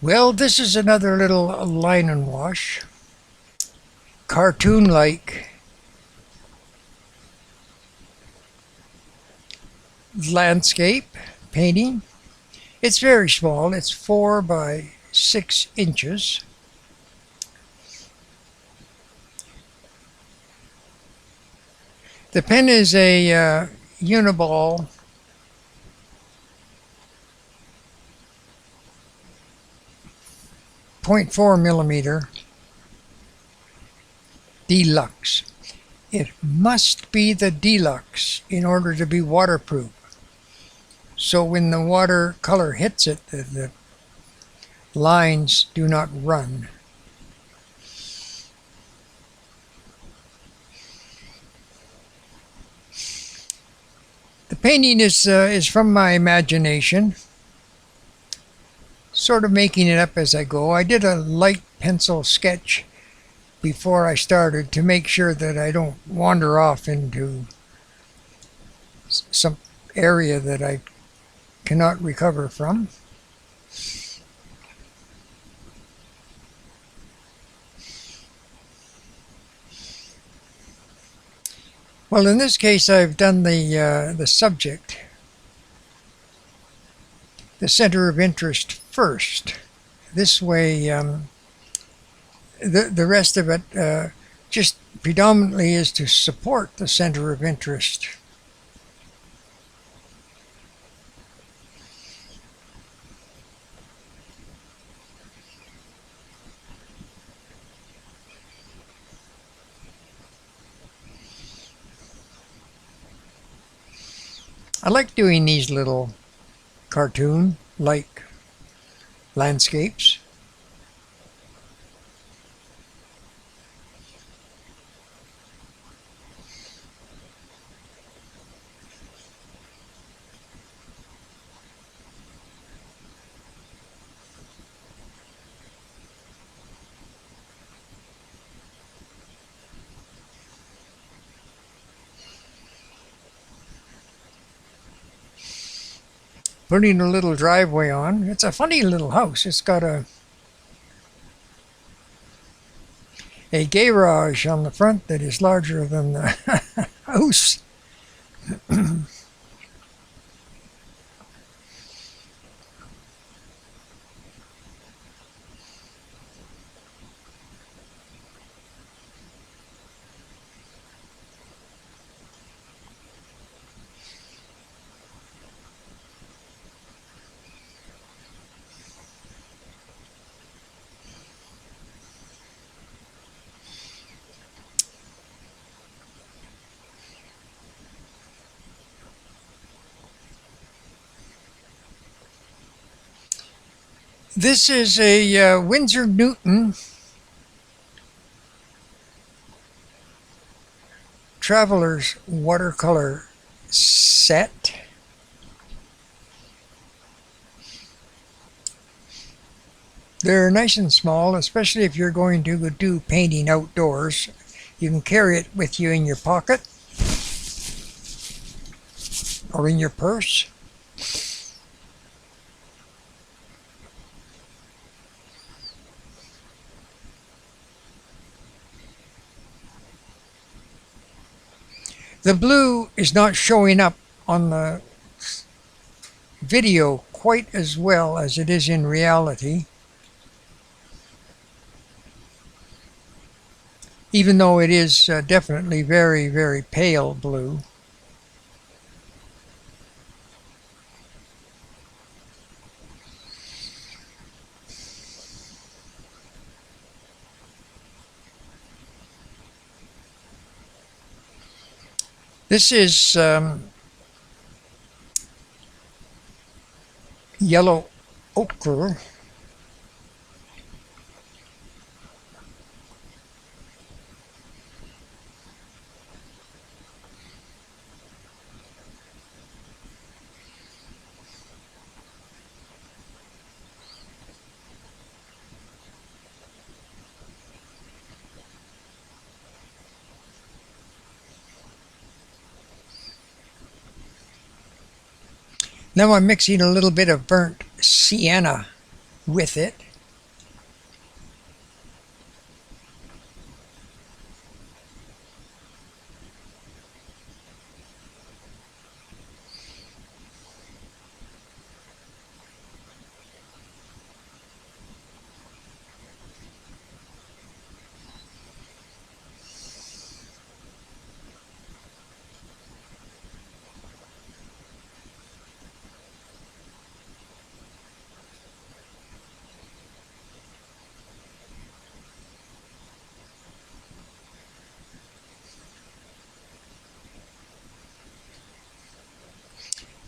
Well, this is another little line and wash, cartoon-like landscape painting. It's very small. It's 4 by 6 inches. The pen is a Uniball .4mm Deluxe. It must be the Deluxe in order to be waterproof. So when the watercolor hits it, the lines do not run. The painting is from my imagination, sort of making it up as I go. I did a light pencil sketch before I started to make sure that I don't wander off into some area that I cannot recover from. Well, in this case, I've done the subject, the center of interest first. This way, the rest of it just predominantly is to support the center of interest. I like doing these little cartoon-like landscapes. Putting a little driveway on. It's a funny little house. It's got a garage on the front that is larger than the house. This is a Winsor Newton Traveler's watercolor set. They're nice and small, especially if you're going to do painting outdoors. You can carry it with you in your pocket or in your purse. The blue is not showing up on the video quite as well as it is in reality, even though it is definitely very, very pale blue. This is yellow ochre. Now I'm mixing a little bit of burnt sienna with it.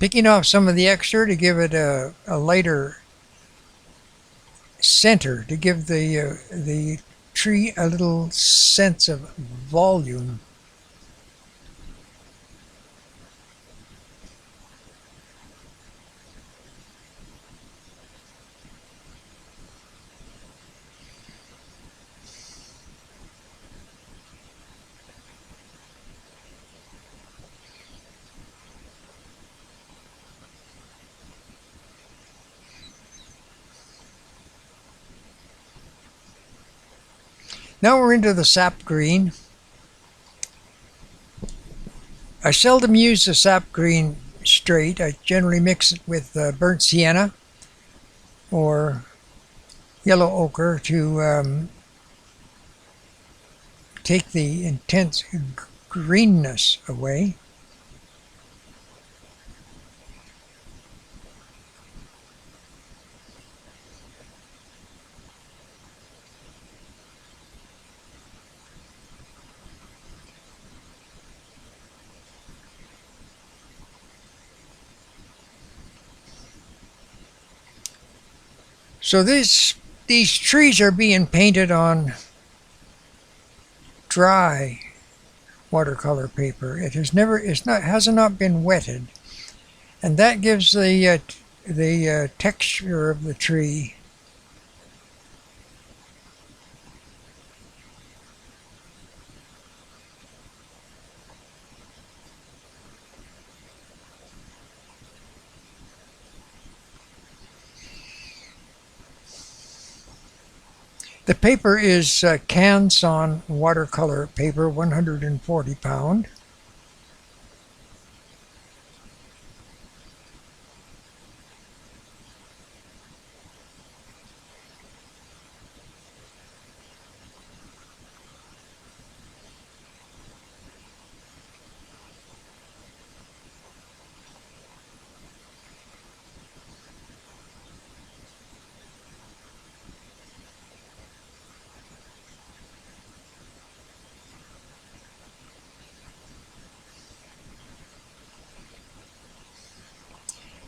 Picking off some of the extra to give it a lighter center, to give the tree a little sense of volume. Now we're into the sap green. I seldom use the sap green straight. I generally mix it with burnt sienna or yellow ochre to take the intense greenness away. So these trees are being painted on dry watercolor paper. Hasn't not been wetted, and that gives the texture of the tree. The paper is Canson watercolor paper, 140 pound.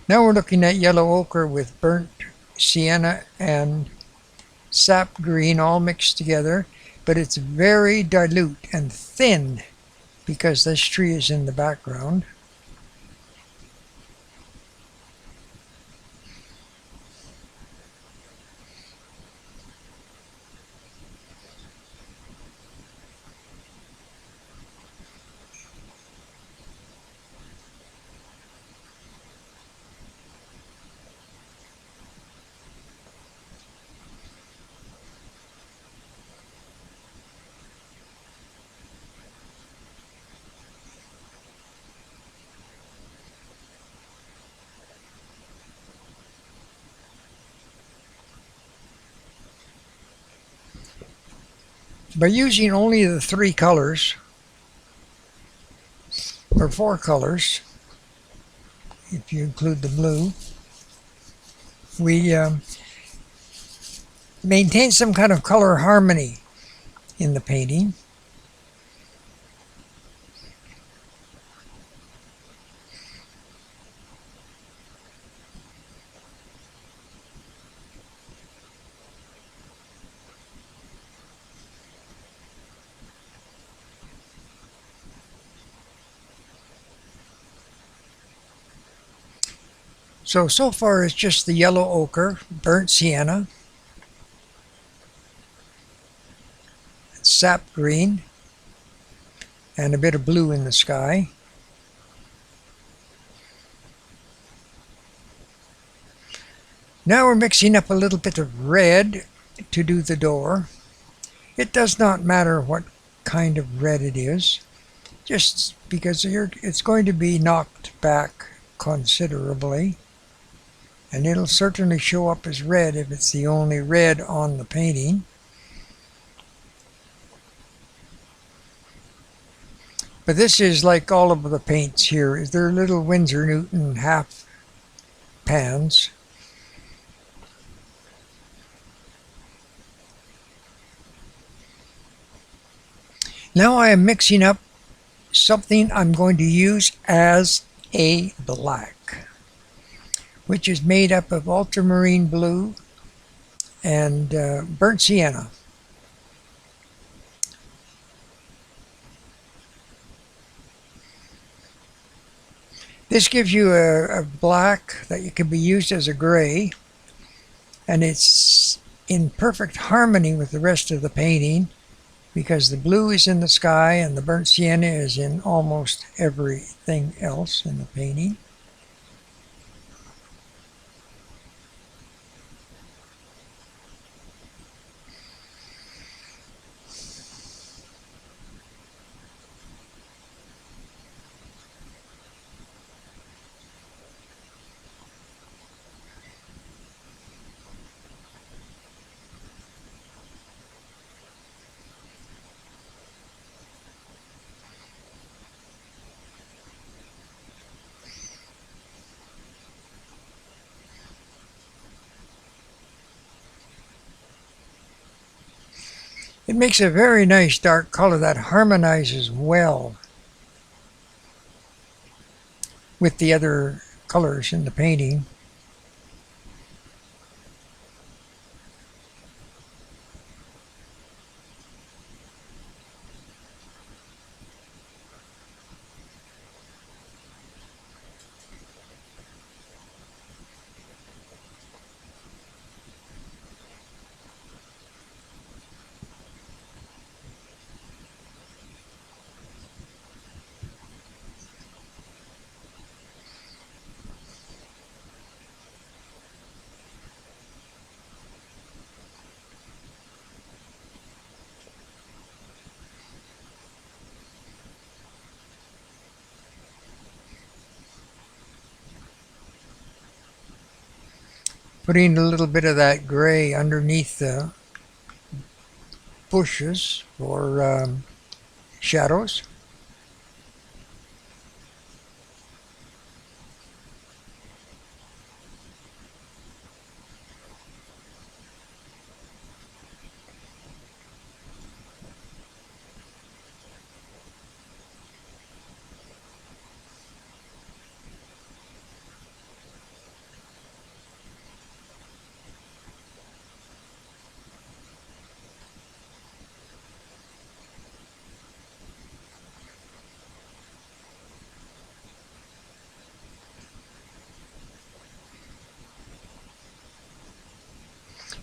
Now we're looking at yellow ochre with burnt sienna and sap green all mixed together, but it's very dilute and thin because this tree is in the background. By using only the three colors, or four colors, if you include the blue, we maintain some kind of color harmony in the painting. So far it's just the yellow ochre, burnt sienna, sap green, and a bit of blue in the sky. Now we're mixing up a little bit of red to do the door. It does not matter what kind of red it is, just because it's going to be knocked back considerably. And it'll certainly show up as red if it's the only red on the painting. But this is like all of the paints here. They're little Winsor Newton half pans. Now I am mixing up something I'm going to use as A Black, which is made up of ultramarine blue and burnt sienna. This gives you a black that can be used as a gray, and it's in perfect harmony with the rest of the painting because the blue is in the sky and the burnt sienna is in almost everything else in the painting. It makes a very nice dark color that harmonizes well with the other colors in the painting. Putting a little bit of that gray underneath the bushes for shadows.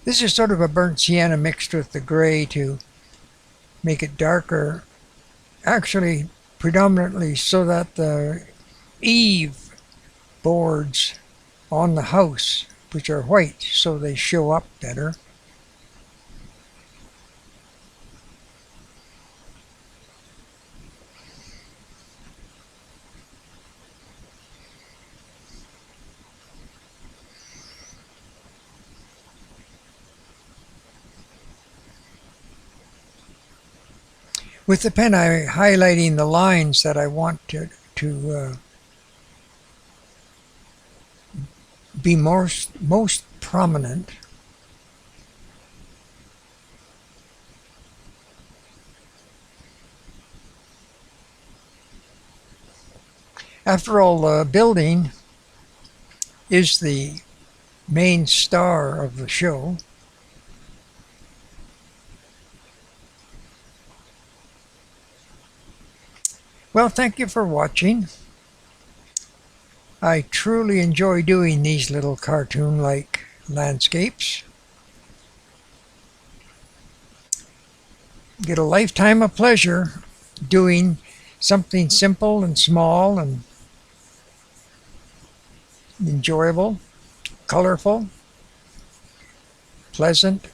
This is sort of a burnt sienna mixed with the gray to make it darker, actually predominantly so that the eave boards on the house, which are white, so they show up better. With the pen, I'm highlighting the lines that I want to be most prominent. After all, the building is the main star of the show. Well, thank you for watching. I truly enjoy doing these little cartoon-like landscapes. Get a lifetime of pleasure doing something simple and small and enjoyable, colorful, pleasant,